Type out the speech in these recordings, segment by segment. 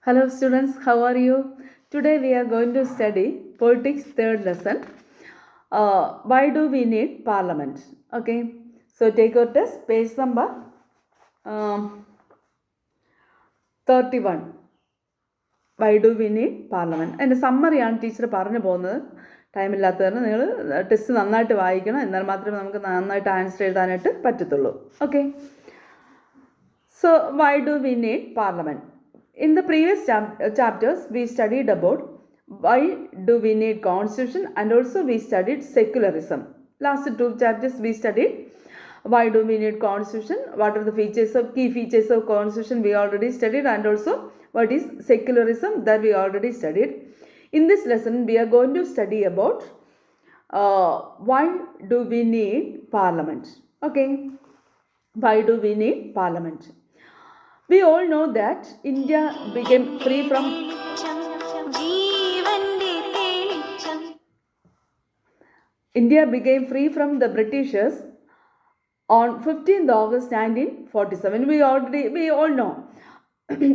Hello students, how are you? Today we are going to study politics third lesson. Why do we need parliament? Okay, so take your test, page number 31. Why do we need parliament? അതിൻ്റെ സമ്മറിയാണ് teacher പറഞ്ഞു പോകുന്നത്. ടൈമില്ലാത്തവരെ നിങ്ങൾ test നന്നായിട്ട് വായിക്കണം, എന്നാൽ മാത്രമേ നമുക്ക് നന്നായിട്ട് ആൻസർ എഴുതാനായിട്ട് പറ്റത്തുള്ളൂ. Okay, so why do we need parliament? In the previous chapters, we studied about why do we need constitution, and also we studied secularism. Last two chapters we studied why do we need constitution, what are the key features of constitution we already studied, and also what is secularism that we already studied. In this lesson, we are going to study about why do we need parliament. Okay, why do we need parliament? We all know that India became free from the Britishers on 15th August 1947. We all know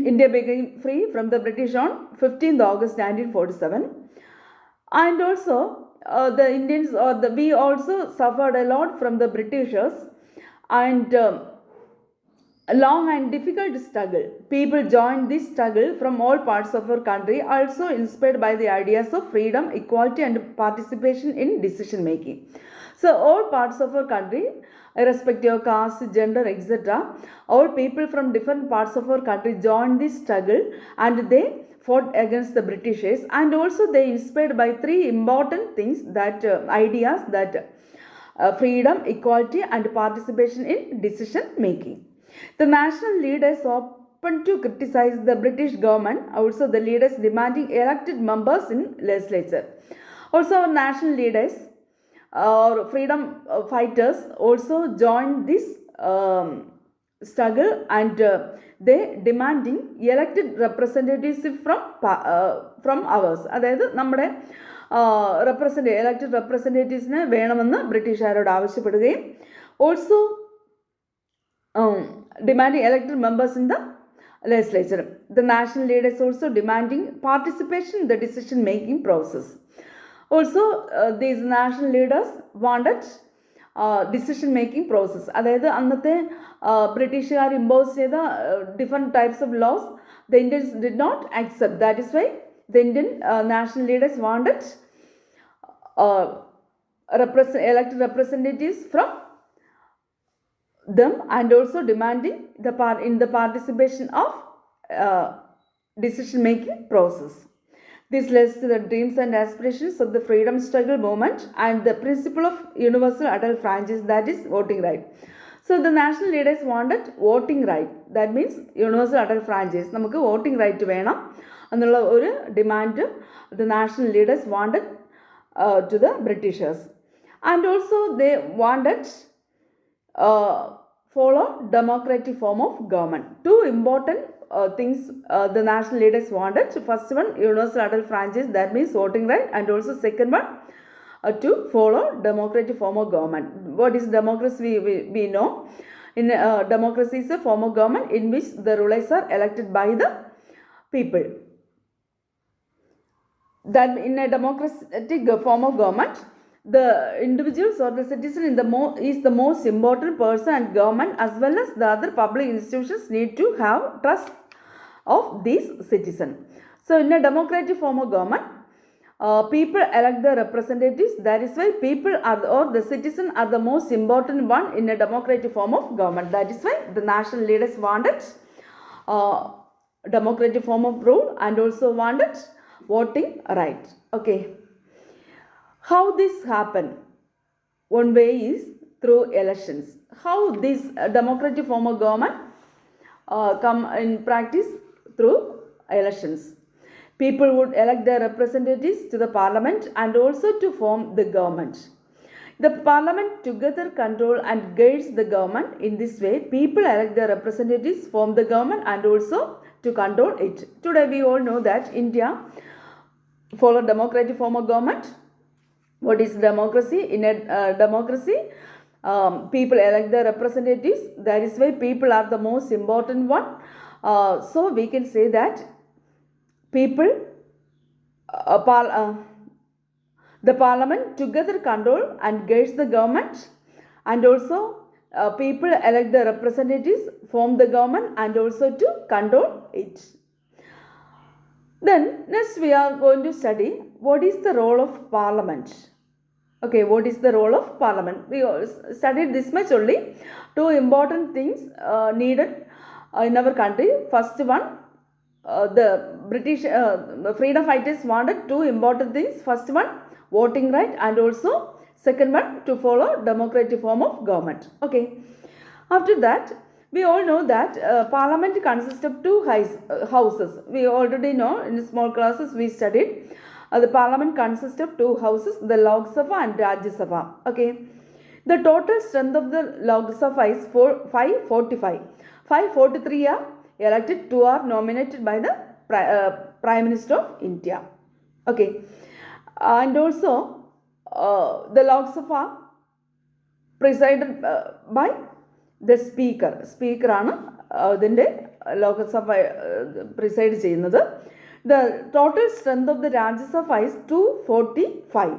India became free from the British on 15th August 1947, and also the Indians we also suffered a lot from the Britishers, and a long and difficult struggle. People joined this struggle from all parts of our country, also inspired by the ideas of freedom, equality, and participation in decision making. So all parts of our country, irrespective of caste, gender, etc., all people from different parts of our country joined this struggle, and they fought against the Britishers, and also they inspired by three important things, that ideas, that freedom, equality, and participation in decision making. The national leaders open to criticize the British government, also the leaders demanding elected members in legislature. Also our national leaders or freedom fighters also joined this struggle, and they demanding elected representatives from ours. അതായത് നമ്മുടെ elected representatives വേണമെന്ന് ബ്രിട്ടീഷുകാരോട് ആവശ്യപ്പെടുകയും also demanding elected members in the legislature. The national leaders also demanding participation in the decision making process. Also these national leaders wanted decision making process. അതായത് അന്നത്തെ ബ്രിട്ടീഷുകാർ impose ചെയ്ത different types of laws the Indians did not accept. That is why the Indian national leaders wanted elected representatives from them, and also demanding in the participation of decision making process. This led to the dreams and aspirations of the freedom struggle movement and the principle of universal adult franchise, that is voting right. So the national leaders wanted voting right, that means universal adult franchise. നമുക്ക് voting right വേണം എന്നുള്ള ഒരു demand the national leaders wanted to the Britishers, and also they wanted follow democratic form of government. Two important things the national leaders wanted. First one, universal adult franchise, that means voting right, and also second one, to follow democratic form of government. What is democracy? We know in democracy is a form of government in which the rulers are elected by the people. That in a democratic form of government, the individuals or the citizen is the most important person, and government as well as the other public institutions need to have trust of these citizens. So in a democratic form of government, people elect the representatives. That is why people or the citizen are the most important one in a democratic form of government. That is why the national leaders wanted democratic form of rule, and also wanted voting right. Okay, how this happen? One way is through elections. How this democratic form of government come in practice? Through elections. People would elect their representatives to the parliament and also to form the government. The parliament together control and guides the government. In this way, people elect their representatives, form the government, and also to control it. Today we all know that India follow democratic form of government. What is democracy? In a democracy, people elect their representatives. That is why people are the most important one. So we can say that people, the parliament together control and guides the government, and also people elect the representatives, form the government, and also to control it. Then next we are going to study what is the role of parliament. Okay, what is the role of parliament? We studied this much only. Two important things needed in our country. First one, the British freedom fighters wanted two important things. First one, voting right, and also second one, to follow democratic form of government. Okay. After that, we all know that parliament consists of two houses. We already know in small classes we studied. The parliament consists of two houses, the Lok Sabha and Rajya Sabha. Okay. The total strength of the Lok Sabha is 545. 543 are elected, 2 are nominated by the Prime Minister of India. Okay. And also the Lok Sabha presided by the speaker. Speaker ആണ് അതിൻ്റെ ലോകസഭ പ്രിസൈഡ് ചെയ്യുന്നത്. The total strength of the Rajya Sabha is 245.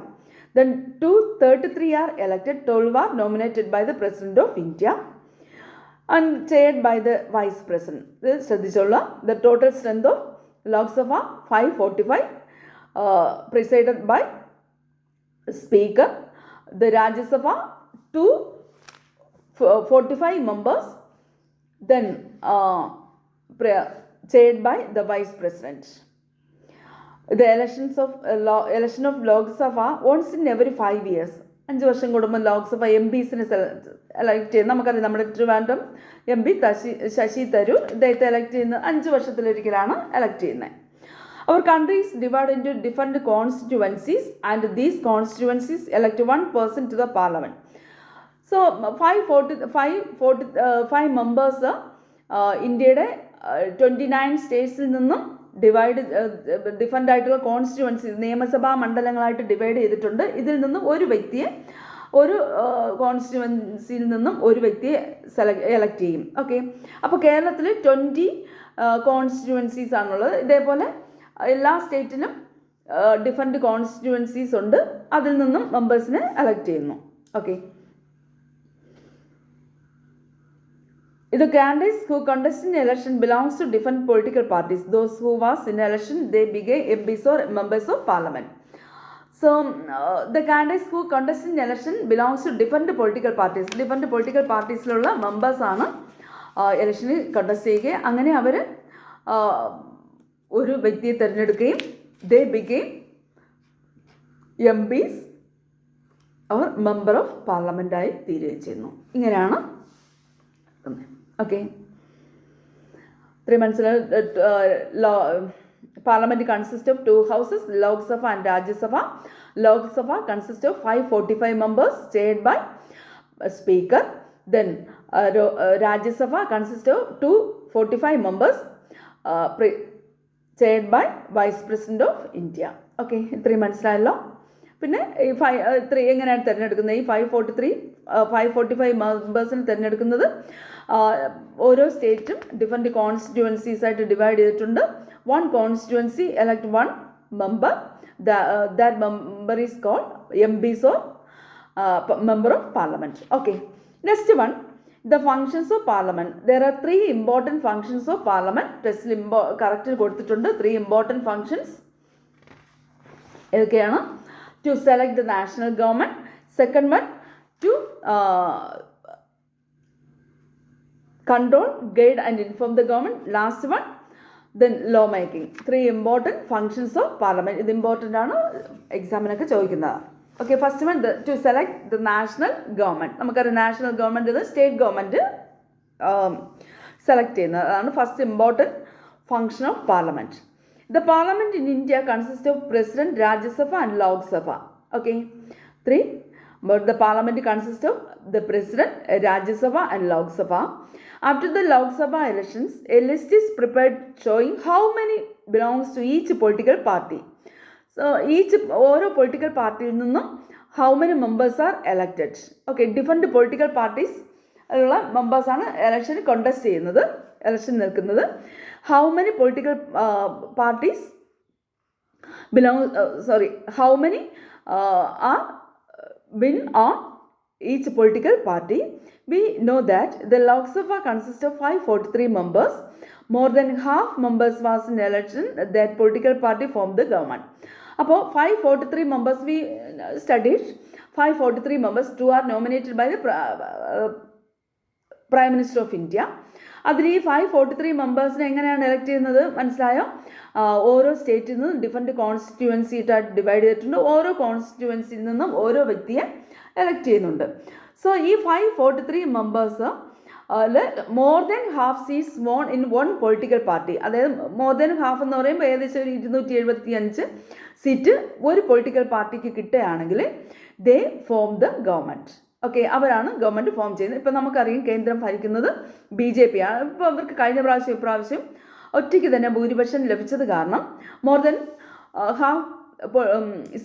Then 233 are elected, 12 are nominated by the President of India and chaired by the Vice President. The total strength of Lok Sabha 545, presided by Speaker. The Rajya Sabha 245 members, then chaired by the Vice President. The election of Lok Sabha once in every 5 years. 5 വർഷം കൂടുമ്പോൾ Lok Sabha MPസിനെ elect ചെയ്യുന്ന നമുക്കറിയാം. നമ്മുടെ Trivandrum MP Sasi Tharoor ഇദ്ദേഹത്തെ elect ചെയ്യുന്ന 5 വർഷത്തിലൊരിക്കലാണ് elect ചെയ്യുന്നത്. Our country is divided into different constituencies, and these constituencies elect one person to the parliament. So 5 members ഇന്ത്യയുടെ 29 സ്റ്റേറ്റ്സിൽ നിന്നും ഡിഫറൻ്റ് ആയിട്ടുള്ള കോൺസ്റ്റിറ്റ്യുവൻസി നിയമസഭാ മണ്ഡലങ്ങളായിട്ട് ഡിവൈഡ് ചെയ്തിട്ടുണ്ട്. ഇതിൽ നിന്നും ഒരു വ്യക്തിയെ, ഒരു കോൺസ്റ്റിറ്റ്യുവൻസിയിൽ നിന്നും ഒരു വ്യക്തിയെ എലക്ട് ചെയ്യും. ഓക്കെ. അപ്പോൾ കേരളത്തിൽ 20 കോൺസ്റ്റിറ്റ്യുവൻസീസ് ആണുള്ളത്. ഇതേപോലെ എല്ലാ സ്റ്റേറ്റിലും ഡിഫറെൻറ്റ് കോൺസ്റ്റിറ്റ്യുവൻസീസ് ഉണ്ട്. അതിൽ നിന്നും മെമ്പേഴ്സിനെ എലക്ട് ചെയ്യുന്നു. Okay. The candidates who contest in election belongs to different political parties. Those who was in election, they became MPs or members of parliament. So the candidates who contest in election belongs to different political parties. Different political parties-ലുള്ള members ആണ് ഇലക്ഷനിൽ contest ചെയ്യുക. അങ്ങനെ അവർ ഒരു വ്യക്തിയെ തിരഞ്ഞെടുക്കുകയും they became MPs or member of parliament ആയി തീരുകയും ചെയ്യുന്നു. ഇങ്ങനെയാണ്. Okay. 3 months parliament consists of 2 houses, Lok Sabha and Rajya Sabha. Lok Sabha consists of 545 members chaired by a speaker. Then Rajya Sabha consists of 245 members chaired by Vice President of India. Okay. 3 months പിന്നെ ഈ 3 എങ്ങനെയാണ് തിരഞ്ഞെടുക്കുന്നത്? ഈ 545 മെമ്പേഴ്സിന് തിരഞ്ഞെടുക്കുന്നത് ഓരോ സ്റ്റേറ്റും different constituencies ആയിട്ട് ഡിവൈഡ് ചെയ്തിട്ടുണ്ട്. 1 constituency elect 1 member. That member is called MPs or member of parliament. Okay. Next one, the functions of parliament. There are 3 important functions of parliament. ടെസ്റ്റിൽ കറക്റ്റ് കൊടുത്തിട്ടുണ്ട് 3 important functions. ഏതൊക്കെയാണ്? To select the national government. Second one, to control, guide and inform the government. Last one, then law making. 3 important functions of parliament. ഇത് important ആണ്, എക്സാമിനൊക്കെ ചോദിക്കുന്നത്. Okay. First one, to select the national government. നമുക്കറിയാം national government ഇത് state government select ചെയ്യുന്നത്. അതാണ് first important function of parliament. The parliament in India consists of President, Rajya Sabha and Lok Sabha. Okay. 3. But the parliament consists of the President, Rajya Sabha and Lok Sabha. After the Lok Sabha elections, a list is prepared showing how many belongs to each political party. So ഓരോ political പാർട്ടിയിൽ നിന്നും how many members are elected. Okay. Different political parties ഉള്ള മെമ്പേഴ്സാണ് ഇലക്ഷന് contest ചെയ്യുന്നത്, election നിൽക്കുന്നത്. How many political parties how many are win on each political party. We know that the Lok Sabha consists of 543 members. More than half members was in election that political party formed the government. അപ്പോൾ 543 members we studied. 543 members, 2 are nominated by the Prime Minister of India. അതിൽ ഈ 543 മെമ്പേഴ്സിനെ എങ്ങനെയാണ് elect ചെയ്യുന്നത് മനസ്സിലായോ? ഓരോ സ്റ്റേറ്റിൽ നിന്നും different constituency ആയിട്ട് ഡിവൈഡ് ചെയ്തിട്ടുണ്ട്. ഓരോ കോൺസ്റ്റിറ്റ്യുവൻസിയിൽ നിന്നും ഓരോ വ്യക്തിയെ എലക്ട് ചെയ്യുന്നുണ്ട്. സോ ഈ 543 members more than half seats won in one political party. അതായത് മോർ ദാൻ ഹാഫ് എന്ന് പറയുമ്പോൾ ഏകദേശം ഒരു 275 സീറ്റ് ഒരു പൊളിറ്റിക്കൽ പാർട്ടിക്ക് കിട്ടുകയാണെങ്കിൽ ദേ ഫോം ദ ഗവൺമെൻറ്. ഓക്കെ, അവരാണ് ഗവൺമെൻറ് ഫോം ചെയ്യുന്നത്. ഇപ്പം നമുക്കറിയാം കേന്ദ്രം ഭരിക്കുന്നത് BJP ആണ്. ഇപ്പോൾ അവർക്ക് കഴിഞ്ഞ പ്രാവശ്യം ഇപ്രാവശ്യം ഒറ്റയ്ക്ക് തന്നെ ഭൂരിപക്ഷം ലഭിച്ചത് കാരണം more than half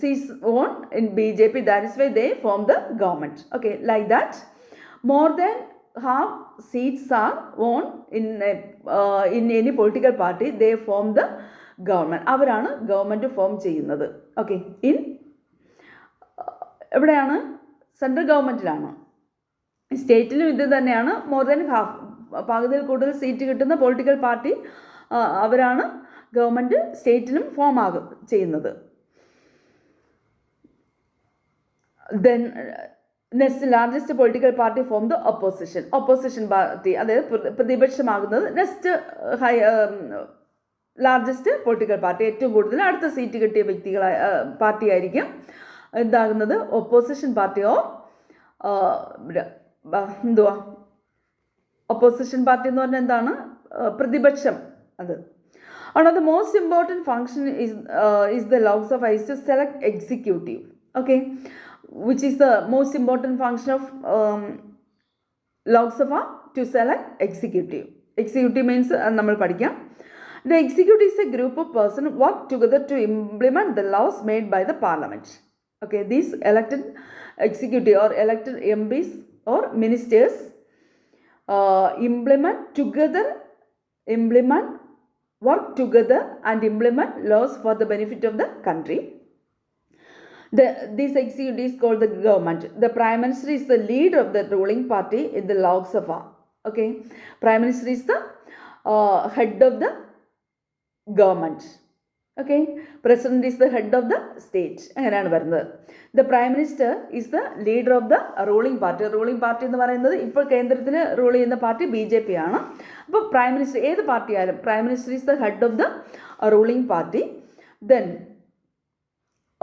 seats on in BJP. That is why they form the government. Okay, like that more than half seats are on in any political party they form the government. അവരാണ് government form ചെയ്യുന്നത്. Okay, എവിടെയാണ്? Central ഗവൺമെൻറ്റിലാണ്. സ്റ്റേറ്റിലും ഇത് തന്നെയാണ്. More than half, പകുതിയിൽ കൂടുതൽ seat കിട്ടുന്ന political party അവരാണ് government സ്റ്റേറ്റിലും form ചെയ്യുന്നത്. Then next largest political party form the opposition party, അതായത് പ്രതിപക്ഷമാകുന്നത് നെക്സ്റ്റ് ലാർജസ്റ്റ് പൊളിറ്റിക്കൽ പാർട്ടി, ഏറ്റവും കൂടുതൽ അടുത്ത സീറ്റ് കിട്ടിയ പാർട്ടി ആയിരിക്കും എന്താകുന്നത് ഒപ്പോസിഷൻ പാർട്ടിയോ. ഒപ്പോസിഷൻ പാർട്ടി എന്ന് പറഞ്ഞാൽ എന്താണ്? പ്രതിപക്ഷം. അത് one of the most important function is the Lok Sabha is to select executive. Okay, which is the most important function of Lok Sabha, to select executive. Executive means നമ്മൾ പഠിക്കാം. The executive is a group of persons who work together to implement the laws made by the parliament. Okay, these elected executive or elected MPs or ministers work together and implement laws for the benefit of the country. This executive is called the government. The Prime Minister is the leader of the ruling party in the Lok Sabha. Okay, Prime Minister is the head of the government. Okay, President is the head of the state. അങ്ങനെയാണ് വരുന്നത്. The Prime Minister is the leader of the ruling party. Ruling party എന്ന് പറയുന്നത് ഇപ്പോൾ കേന്ദ്രത്തിൽ rule ചെയ്യുന്ന party BJP ആണ്. അപ്പോൾ prime minister ഏത് പാർട്ടി ആയാലും prime minister is the head of the ruling party. Then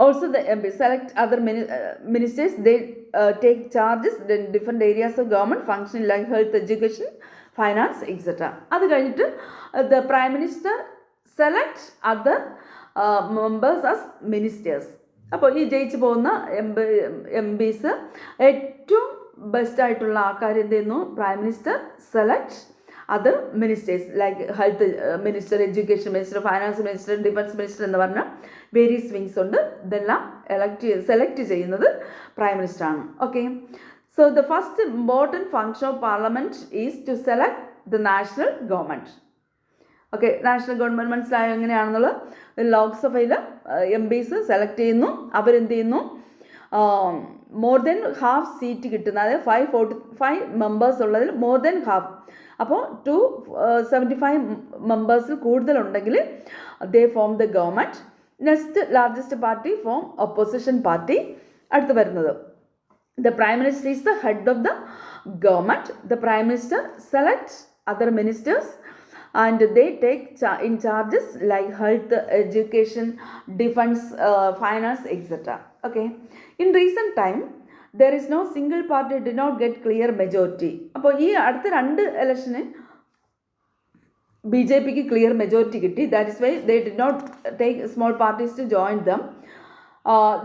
also the MP select other ministers. They take charges in different areas of government function like health, education, finance, etc. അത് കഴിഞ്ഞിട്ട് the Prime Minister select other members as ministers. അപ്പോൾ ഈ ജയിച്ചു പോകുന്ന MPs ഏറ്റവും ബെസ്റ്റായിട്ടുള്ള ആൾക്കാർ എന്ത് ചെയ്യുന്നു? Prime minister select other ministers like health minister, education minister, finance minister, defence minister എന്ന് പറഞ്ഞ വേരിയസ് വിങ്സ് ഉണ്ട്. ഇതെല്ലാം സെലക്ട് ചെയ്യുന്നത് പ്രൈം മിനിസ്റ്ററാണ്. Okay, so the first important function of parliament is to select the national government. Okay, national government മനസ്സിലായോ എങ്ങനെയാണെന്നുള്ളത്? ലോക്സഭയിൽ MPs select ചെയ്യുന്നു. അവരെന്ത് ചെയ്യുന്നു? മോർ ദെൻ ഹാഫ് സീറ്റ് കിട്ടുന്ന, അതായത് 545 മെമ്പേഴ്സ് ഉള്ളതിൽ മോർ ദെൻ ഹാഫ്, അപ്പോൾ 275 മെമ്പേഴ്സിൽ കൂടുതലുണ്ടെങ്കിൽ they form the government. Next largest party form opposition party. അടുത്ത് വരുന്നത് the prime minister is the head of the government. The prime minister select other ministers and they take in charges like health, education, defense, finance, etc. Okay, in recent time there is no single party did not get clear majority. അപ്പോൾ ഈ അടുത്ത 2 ഇലക്ഷന് BJPക്ക് clear majority കിട്ടി. That is why they did not take small parties to join them.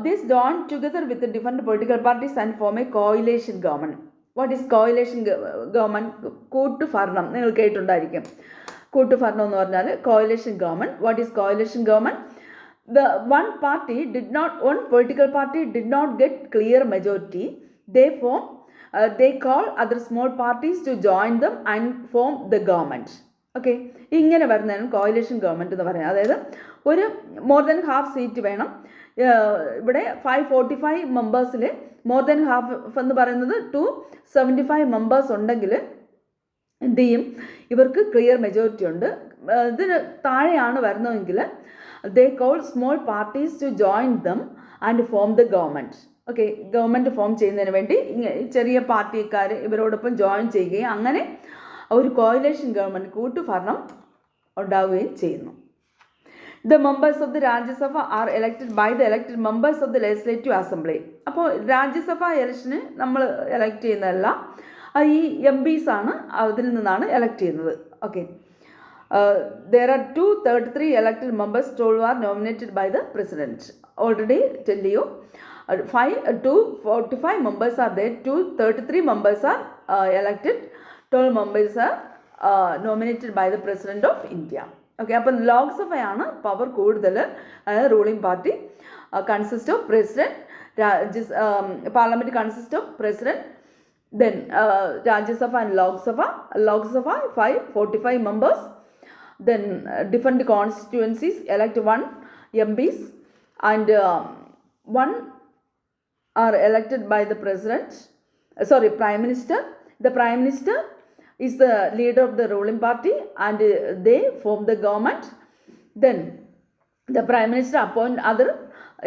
This join together with different political parties and form a coalition government. What is coalition government? കൂട്ടുഭരണം നിങ്ങൾ കേട്ടിട്ടുണ്ടായിരിക്കും. കൂട്ടുഭരണം എന്ന് പറഞ്ഞാൽ coalition government. What is coalition government? The one political party did not get clear majority. They call other small parties to join them and form the government. Okay, ഇങ്ങനെ വരുന്നതാണ് coalition government എന്ന് പറയുന്നത്. അതായത് ഒരു മോർ ദാൻ ഹാഫ് സീറ്റ് വേണം. ഇവിടെ 545 മെമ്പേഴ്സിൽ more than half എന്ന് പറയുന്നത് 275 മെമ്പേഴ്സ് ഉണ്ടെങ്കിൽ എന്ത് ചെയ്യും, ഇവർക്ക് ക്ലിയർ മെജോറിറ്റി ഉണ്ട്. ഇതിന് താഴെയാണ് വരുന്നതെങ്കിൽ they call small parties to join them and form the government. Okay, government form ചെയ്യുന്നതിന് വേണ്ടി ചെറിയ പാർട്ടിക്കാർ ഇവരോടൊപ്പം ജോയിൻ ചെയ്യുകയും അങ്ങനെ ഒരു കോയിലേഷൻ ഗവൺമെൻറ് കൂട്ടുഭരണം ഉണ്ടാവുകയും ചെയ്യുന്നു. The members of the Rajya Sabha are elected by the elected members of the legislative assembly. അപ്പോൾ രാജ്യസഭ ഇലക്ഷന് നമ്മൾ എലക്ട് ചെയ്യുന്നതല്ല, ഈ MPs ആണ് അതിൽ നിന്നാണ് എലക്ട് ചെയ്യുന്നത്. Okay, there are 233 elected members total are nominated by the president. Already tell you 245 members are there, 233 members are elected, 12 members are nominated by the president of India. Okay, അപ്പം ലോക്സഭയാണ് power കൂടുതൽ. Ruling party consist of president, parliament consist of president, then Rajya Sabha and Lok Sabha 545 members, then different constituencies elect 1 MPs and 1 are elected by the president, prime minister. The prime minister is the leader of the ruling party and they form the government. Then the prime minister appoint other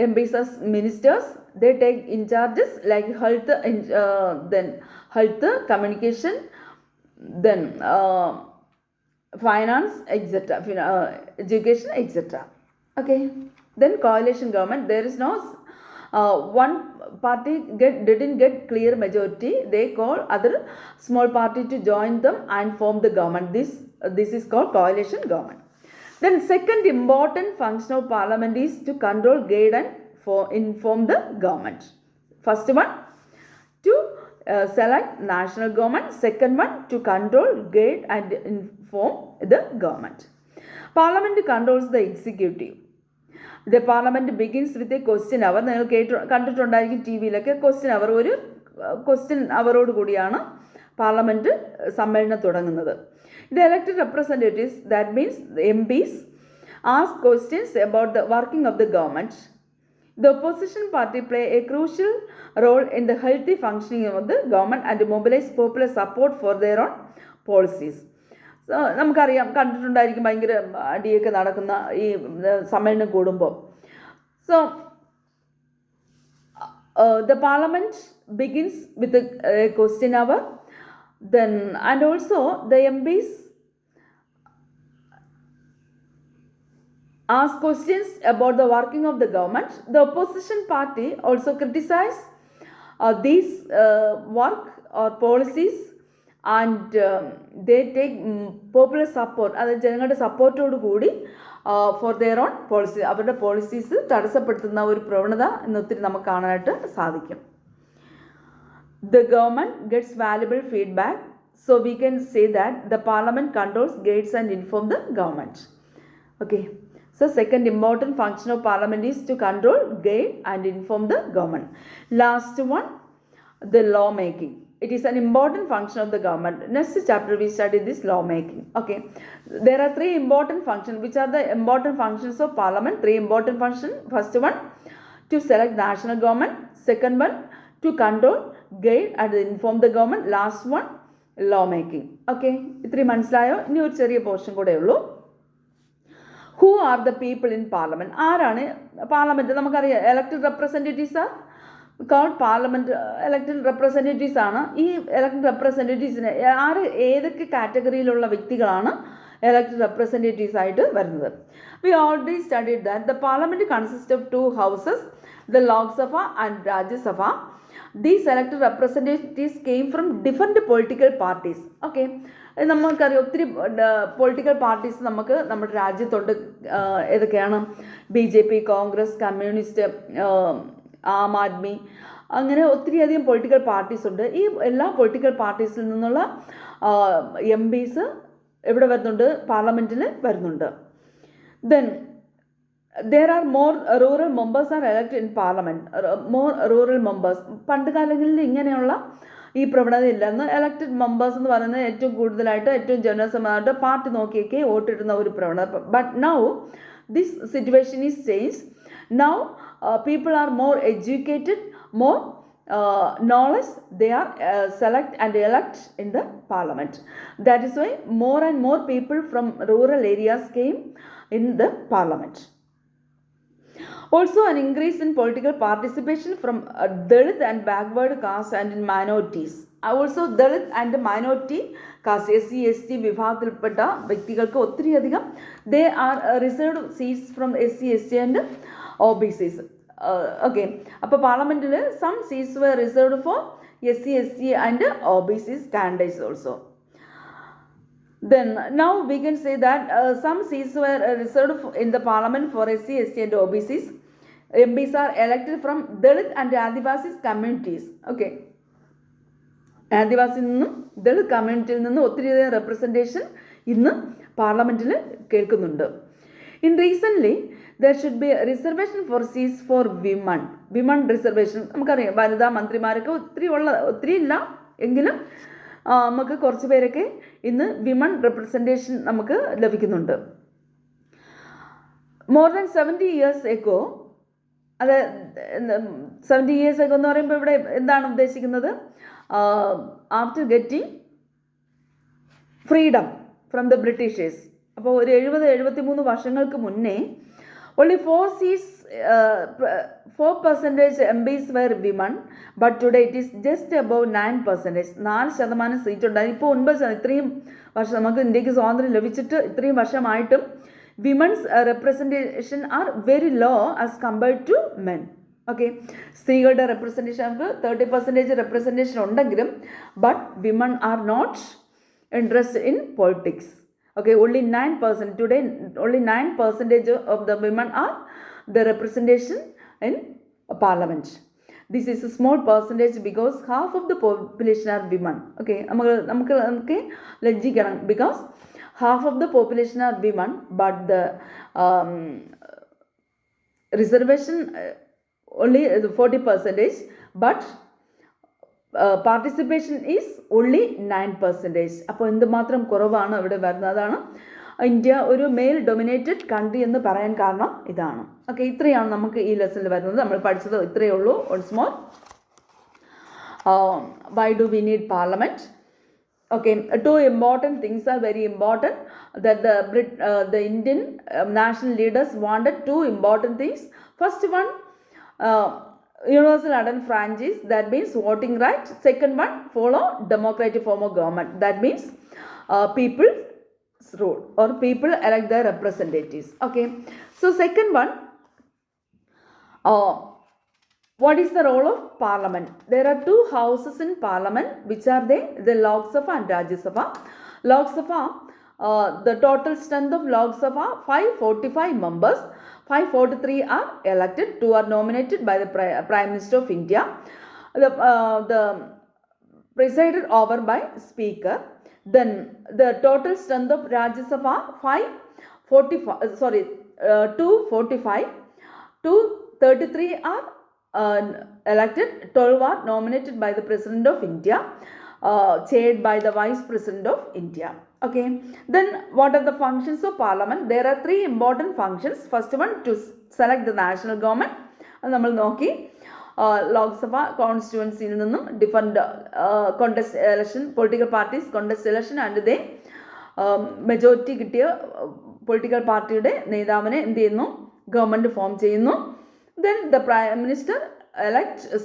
MPs as ministers. They take in charges like health, then health, communication, then finance, etc., education, etc. Okay, then coalition government, there is no one party didn't get clear majority, they call other small party to join them and form the government. This is called coalition government. Then second important function of parliament is to control, guide and inform the government. First one, to select national government. Second one, to control, guide and inform the government. Parliament controls the executive. The parliament begins with a question hour. നിങ്ങൾ കണ്ടിട്ടുണ്ടായിരിക്കും T വിയിലൊക്കെ. Question അവർ, ഒരു question അവറോട് കൂടിയാണ് parliament സമ്മേളനം തുടങ്ങുന്നത്. The elected representatives, that means the MPs, ask questions about the working of the government. The opposition party play a crucial role in the healthy functioning of the government and mobilize popular support for their own policies. നമുക്കറിയാം, കണ്ടിട്ടുണ്ടായിരിക്കും ഭയങ്കര അടിയൊക്കെ നടക്കുന്ന ഈ സമ്മേളനം കൂടുമ്പോൾ. So the parliament begins with a question hour, then and also the MPs ask questions about the working of the government. The opposition party also criticize these work or policies and they take popular support, അതായത് ജനങ്ങളുടെ സപ്പോർട്ടോട് കൂടി for their own policy, അവരുടെ policies തടസ്സപ്പെടുത്തുന്ന ഒരു പ്രവണത ഇന്നൊത്തിരി നമുക്ക് കാണാനായിട്ട് സാധിക്കും. The government gets valuable feedback, so we can say that the parliament controls, guides and informs the government. Okay, so second important function of parliament is to control, guide and inform the government. Last one, the law making. It is an important function of the government. Next chapter we study this law making. Okay, there are 3 important functions. Which are the important functions of parliament? 3 important functions. First one, to select national government. Second one, to control, guide and inform the government. Last one, law making. Okay, ഇത്രയും മനസ്സിലായോ? ഇനി ഒരു ചെറിയ portion കൂടെ ഉള്ളൂ. Who are the people in parliament? ആരാണ് parliament? നമുക്കറിയാം, elected representatives are called parliament. elected representatives ആണ്. ഈ elected representatives-നെ ഏതൊക്കെ കാറ്റഗറിയിലുള്ള വ്യക്തികളാണ് elected representatives ആയിട്ട് വരുന്നത്? We already studied that the parliament consists of 2 houses, the Lok Sabha and Rajya Sabha. These elected representatives came from different political parties. Okay, നമുക്കറിയാം ഒത്തിരി political parties നമുക്ക് നമ്മുടെ രാജ്യത്തുണ്ട്. ഏതൊക്കെയാണ്? BJP, കോൺഗ്രസ്, കമ്മ്യൂണിസ്റ്റ്, ആം ആദ്മി, അങ്ങനെ ഒത്തിരിയധികം പൊളിറ്റിക്കൽ പാർട്ടീസ് ഉണ്ട്. ഈ എല്ലാ പൊളിറ്റിക്കൽ പാർട്ടീസിൽ നിന്നുള്ള MPs എവിടെ വരുന്നുണ്ട്? പാർലമെൻറ്റിൽ വരുന്നുണ്ട്. Then there are more rural members are elected in parliament. more rural members. പണ്ട് കാലങ്ങളിൽ ഇങ്ങനെയുള്ള ഈ പ്രവണതയില്ല. എന്ന് എലക്റ്റഡ് മെമ്പേഴ്സ് എന്ന് പറയുന്നത് ഏറ്റവും കൂടുതലായിട്ട് ഏറ്റവും ജനസമായിട്ട് പാർട്ടി നോക്കിയൊക്കെ വോട്ടിടുന്ന ഒരു പ്രവണത. But now this situation is change. Now people are more educated, more knowledge, they are select and elect in the parliament. That is why more and more people from rural areas came in the parliament. Also an increase in political participation from Dalit and backward caste and in minorities. Also Dalit and minority caste, SC ST വിഭാഗത്തിൽപ്പെട്ട വ്യക്തികൾക്ക് ഒത്തിരിയധികം they are reserved seats from SC ST and OBCs. Okay, അപ്പോൾ പാർലമെൻറ്റിൽ some seats were reserved for SC ST and OBCs candidates also. Then now we can say that some seats were reserved in the parliament for SC ST and OBCs. MPs are elected from Dalit and Adivasis communities. Okay, ആദിവാസിയിൽ നിന്നും ദളിത് കമ്മ്യൂണിറ്റിയിൽ നിന്നും ഒത്തിരിയധികം representation ഇന്ന് പാർലമെൻറ്റിൽ കേൾക്കുന്നുണ്ട്. In recently, there should be a reservation for seats for women. Women reservation നമുക്കറിയാം, വനിതാ മന്ത്രിമാരൊക്കെ ഒത്തിരി ഇല്ല എങ്കിലും നമുക്ക് കുറച്ച് പേരൊക്കെ ഇന്ന് വിമൺ റെപ്രസെൻറ്റേഷൻ നമുക്ക് ലഭിക്കുന്നുണ്ട്. മോർ ദാൻ 70 years ago, അത് 70 years ago എന്ന് പറയുമ്പോൾ ഇവിടെ എന്താണ് ഉദ്ദേശിക്കുന്നത്? After getting freedom from the Britishers, അപ്പോൾ ഒരു 73 വർഷങ്ങൾക്ക് മുന്നേ only 4% MPs were women, but today it is just above 9%. 4% seat ഉണ്ടായി. ഇപ്പോൾ 9%. ഇത്രയും വർഷം നമുക്ക് ഇന്ത്യക്ക് സ്വാതന്ത്ര്യം ലഭിച്ചിട്ട് ഇത്രയും വർഷമായിട്ടും women's representation are very low as compared to men. Okay, സ്ത്രീകളുടെ റെപ്രസെൻറ്റേഷൻ നമുക്ക് 30% റെപ്രസെൻറ്റേഷൻ ഉണ്ടെങ്കിലും but women are not interest in politics. Okay, only 9%. Today, only 9% of the women are the representation in parliament. This is a small percentage because half of the population are women. Okay, നമുക്ക് ലജ്ജിക്കണം because half of the population are women, but the reservation only 40%, but participation is only 9%. അപ്പോൾ എന്തുമാത്രം കുറവാണ് ഇവിടെ വരുന്നത്. അതാണ് India ഒരു mail dominated country എന്ന് പറയാൻ കാരണം ഇതാണ്. ഓക്കെ, ഇത്രയാണ് നമുക്ക് ഈ ലെസണിൽ വരുന്നത്. നമ്മൾ പഠിച്ചത് ഇത്രയേ ഉള്ളൂ. Once more, why do we need parliament? Okay, two important things are very important that the Indian national leaders wanted two important things. First one, universal adult franchise, that means voting right. Second one, follow democratic form of government, that means people's rule or people elect their representatives. Okay, so second one, what is the role of parliament? There are two houses in parliament. Which are they? The Lok Sabha and Rajya Sabha. Lok Sabha, the total strength of Lok Sabha 545 members. 543 are elected, 2 are nominated by the Prime Minister of India. The presided over by Speaker. Then the total strength of Rajya Sabha 245. 233 are elected, 12 are nominated by the President of India, chaired by the Vice President of India. Okay, then what are the functions of parliament? There are 3 important functions. First one, to select the national government. അത് നമ്മൾ നോക്കി. ലോക്സഭ കോൺസ്റ്റിറ്റ്യുവൻസിയിൽ നിന്നും different contest election, political parties contest election and they majority കിട്ടിയ political പാർട്ടിയുടെ നേതാവിനെ എന്ത് ചെയ്യുന്നു? Government form ചെയ്യുന്നു. Then the Prime Minister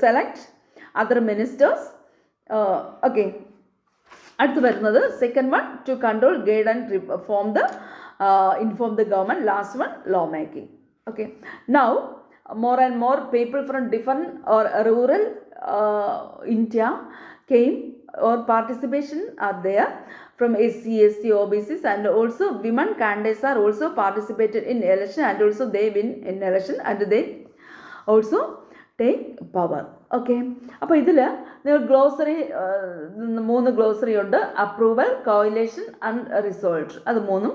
select other ministers. Okay, അടുത്ത് വരുന്നത് second one, to control, guide and inform the government. Last one, law making. Okay, now more and more people from different or rural India came, or participation are there from SC, ST, OBCs, and also women candidates are also participated in election, and also they win in election and they also take power. Okay, അപ്പോൾ ഇതിൽ നിങ്ങൾ glossary 3 glossary ഉണ്ട്. Approval, coalition and result. അത് 3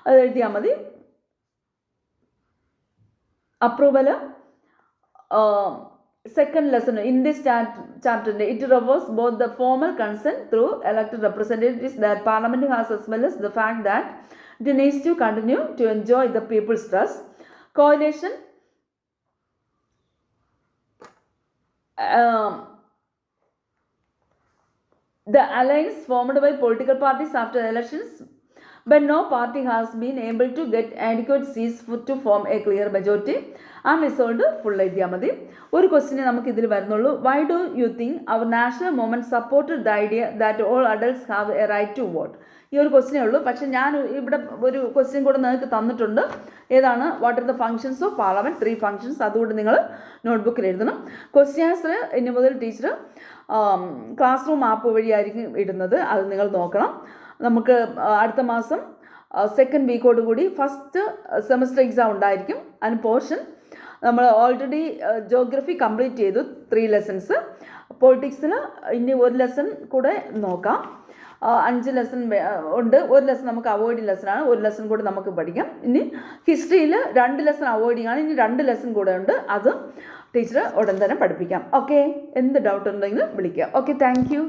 അത് എഴുതിയാൽ മതി. Approval second lesson in this chapter, it covers both the formal consent through elected representatives that Parliament has, as well as the fact that it needs to continue to enjoy the people's trust. Coalition, the alliance formed by political parties after elections, but no party has been able to get adequate seats to form a clear majority. ആ റിസോൾട്ട് full എഴുതിയാൽ മതി. ഒരു ക്വസ്റ്റിനെ നമുക്ക് ഇതിൽ വരുന്നുള്ളൂ. Why do you think our national movement supported the idea that all adults have a right to vote? ഈ ഒരു ക്വസ്റ്റിനേ ഉള്ളൂ. പക്ഷേ ഞാൻ ഇവിടെ ഒരു ക്വസ്റ്റ്യൻ കൂടെ നിങ്ങൾക്ക് തന്നിട്ടുണ്ട്. ഏതാണ്? What are the functions of parliament? 3 functions. അതുകൊണ്ട് നിങ്ങൾ നോട്ട്ബുക്കിൽ എഴുതണം. ക്വസ്റ്റ്യൻ ആൻസർ ഇനി മുതൽ ടീച്ചർ ക്ലാസ് റൂം ആപ്പ് വഴിയായിരിക്കും ഇടുന്നത്. അത് നിങ്ങൾ നോക്കണം. നമുക്ക് അടുത്ത മാസം സെക്കൻഡ് വീക്കോട് കൂടി ഫസ്റ്റ് സെമസ്റ്റർ എക്സാം ഉണ്ടായിരിക്കും. അതിന് പോർഷൻ നമ്മൾ ഓൾറെഡി ജോഗ്രഫി കംപ്ലീറ്റ് ചെയ്തു, 3 ലെസൺസ്. പൊളിറ്റിക്സിൽ ഇനി 1 ലെസൺ കൂടെ നോക്കാം. 5 ലെസൺ ഉണ്ട്. 1 ലെസൺ നമുക്ക് അവോയ്ഡിങ് ലെസണാണ്. 1 ലെസൺ കൂടെ നമുക്ക് പഠിക്കാം. ഇനി ഹിസ്റ്ററിയിൽ 2 ലെസൺ അവോയ്ഡിങ് ആണ്. ഇനി 2 ലെസൺ കൂടെ ഉണ്ട്. അത് ടീച്ചർ ഉടൻ തന്നെ പഠിപ്പിക്കാം. ഓക്കെ, എന്ത് ഡൗട്ട് ഉണ്ടെങ്കിലും വിളിക്കുക. Okay, thank you.